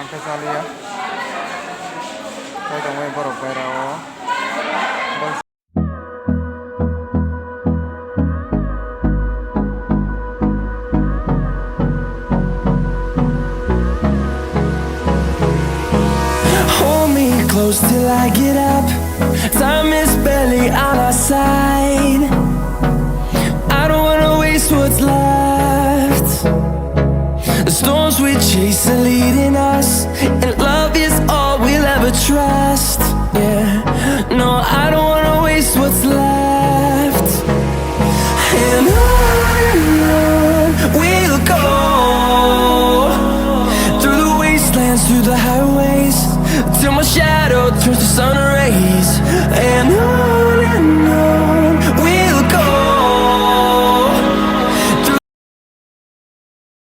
sampai sali ya. Kaya kamu yang borok pero. Hold me close till I get up. Time is barely on our side. I don't wanna waste what's left. The storms we chase are leading us, and love is all we'll ever trust. Yeah, no, I don't wanna waste what's left. And on we'll go, through the wastelands, through the highways, till my shadow turns to sun rays. And